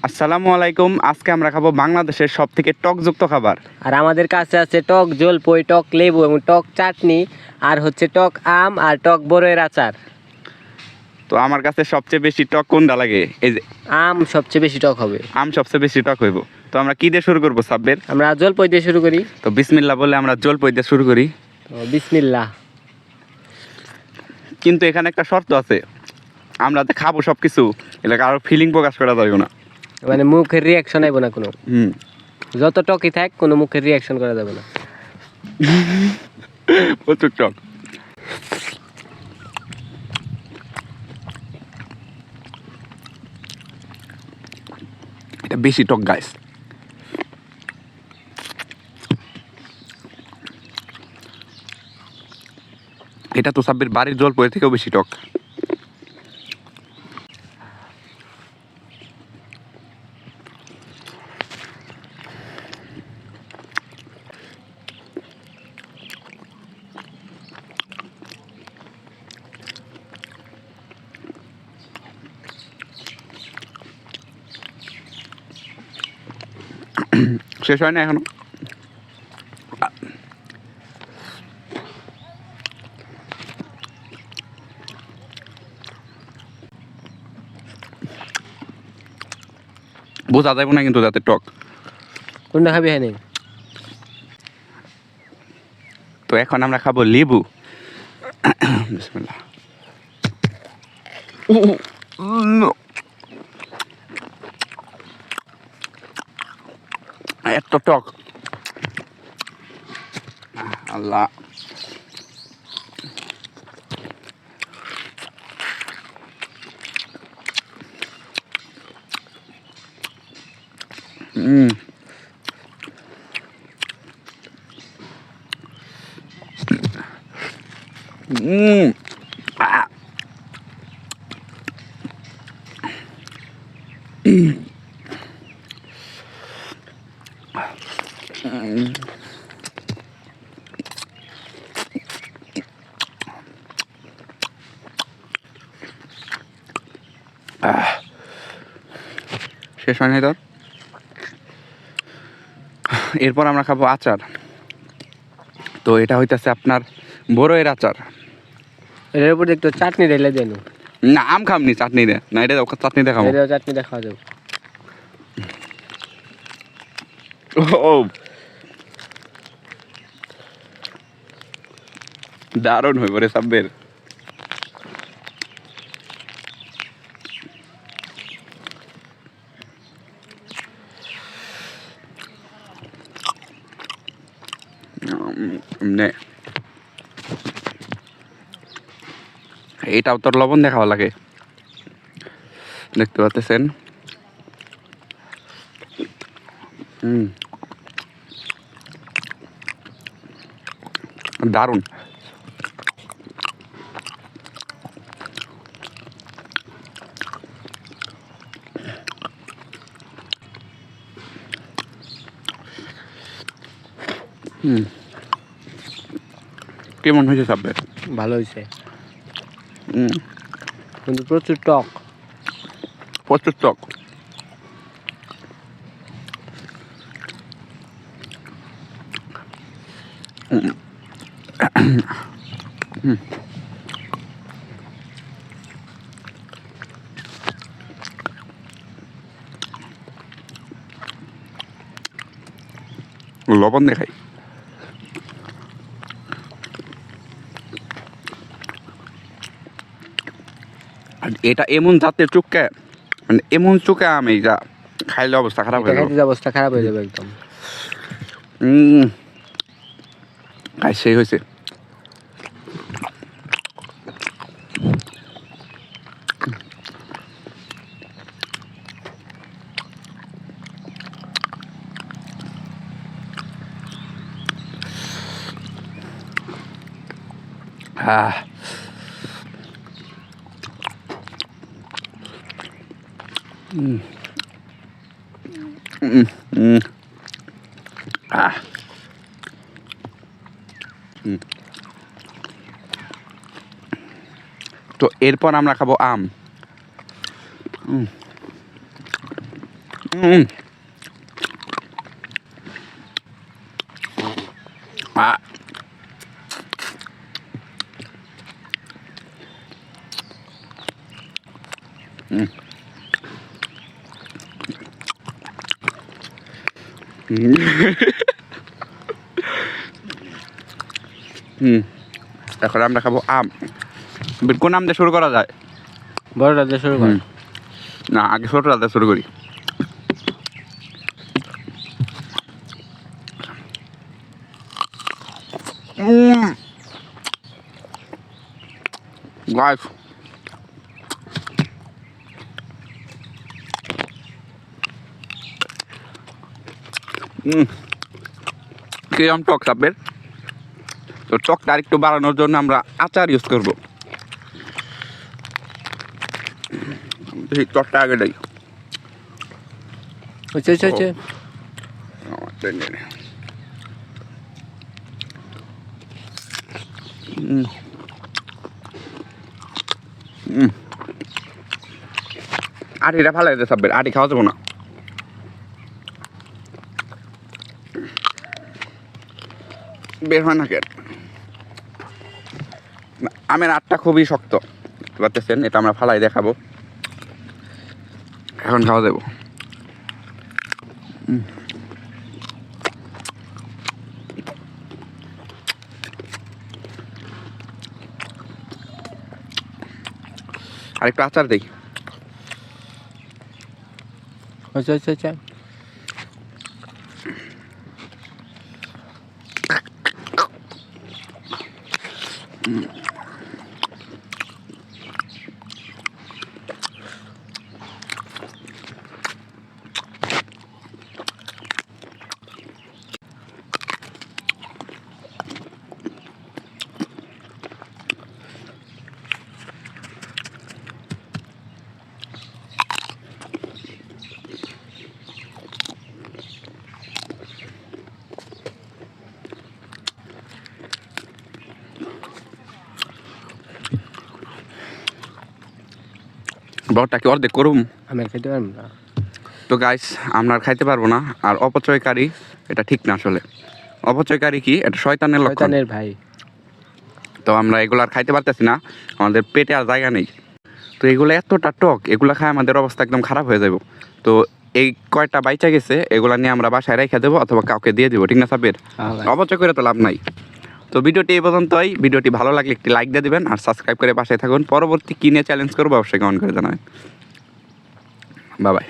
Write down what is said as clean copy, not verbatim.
আসসালামু আলাইকুম। আজকে আমরা খাবো বাংলাদেশের সবথেকে টকযুক্ত খাবার। আর আমাদের কাছে আছে টক জলপাই, টক লেবু এবং টক চাটনি, আর হচ্ছে টক আম আর টক বড়ইয়ের আচার। তো আমার কাছে সবচেয়ে বেশি টক কোনটা লাগে? এই যে আম সবচেয়ে বেশি টক হবে। আম সবচেয়ে বেশি টক হইব। তো আমরা কি দিয়ে শুরু করবো সাব্বের? আমরা জলপাই দিয়ে শুরু করি। তো বিসমিল্লাহ বলে আমরা জলপাই দিয়ে শুরু করি। তো বিসমিল্লাহ। কিন্তু এখানে একটা শর্ত আছে, আমরা যে খাবো সব কিছু এলাকা আরো ফিলিং প্রকাশ করা যাবে না। মানে মুখের রিয়াকশন আইব না কোনো। হুম, যত টকই থাক কোনো মুখের রিয়াকশন করা যাবে না। প্রচুর টক। এটা বেশি টক গাইস। এটা তো সাব্বির বাড়ির জলপাইয়ের থেকেও বেশি টক। শেষ হয় না এখনো। বোঝা যাবে না কিন্তু যাতে টক। কোনটা খাবি হ্যাঁ নেই? তো এখন আমরা খাবো লেবু। বিসমিল্লাহ। এত টক, আল্লাহ। হুম, হুম, শেষ হয় নাই তোর? এরপর আমরা খাবো আচার। তো এটা হইতেছে আপনার বড়ইয়ের আচার। এটার উপর একটু চাটনি ঢেলে দেন। না, আম খামনি, চাটনি দে না, এটা চাটনি দেখাবো। এটাও চাটনি দেখা যাবে। ও, দারুণ হইব রে সাব্বের। নে, এটাও তোর লবণ দেখাও লাগে, দেখতে পাচ্ছেন। দারুণ। কেমন হয়েছে সাব্বের? ভালো হয়েছে, হুম, কিন্তু প্রচুর টক। প্রচুর টক। লবণ দেখাই। আর এটা এমন জাতের চুক্কা, মানে এমন চুক্কা আমি যা খাইলে অবস্থা খারাপ হয়ে যাবে। খাইতে অবস্থা খারাপ হয়ে যাবে একদম। খাই সেই হয়েছে। তো এরপর আমরা খাবো আম। এখন আমরা খাবো আম। কোন আম দিয়ে শুরু করা যায়? বড়টা দিয়ে শুরু কর। না, আগে ছোটটা দিয়ে শুরু করি। গাইস, কিরম টক সাপের। তো টকটা আর একটু বাড়ানোর জন্য আমরা আচার ইউজ করবো। টকটা আগে দেই। হচ্ছে আটিটা ভালো লাগে সাপের, আটি খাওয়া যাবো না। বের হয় না কেন? আমের আটটা খুবই শক্ত, বুঝতে পারতেছেন? এটা আমরা ফালাই দেখাবো, এখন খাওয়া যাবো। আর একটু আচার দেই। হচ্ছে বড়টা কি অর্ধেক করুম? আমি খেতে পারবো না। তো গাইস, আমরা আর খাইতে পারবো না। আর অপচয়কারী এটা ঠিক না। আসলে অপচয়কারী কি, এটা শয়তানের লক্ষণ। শয়তানের ভাই। তো আমরা এগুলো আর খাইতে পারতেছি না, আমাদের পেটে আর জায়গা নেই। তো এগুলো এতটা টক, এগুলো খায় আমাদের অবস্থা একদম খারাপ হয়ে যাবে। তো এই কয়টা বাইচা গেছে, এগুলা নিয়ে আমরা বাসায় রেখে দেবো অথবা কাউকে দিয়ে দেবো, ঠিক না সাব্বির? অপচয় করে তো লাভ নাই। তো ভিডিওটি এই পর্যন্তই। ভিডিওটি ভালো লাগলে একটি লাইক দিয়ে দিবেন আর সাবস্ক্রাইব করে পাশে থাকুন। পরবর্তী কি নিয়ে চ্যালেঞ্জ করবো অবশ্যই কমেন্ট করে জানাবেন। Bye bye.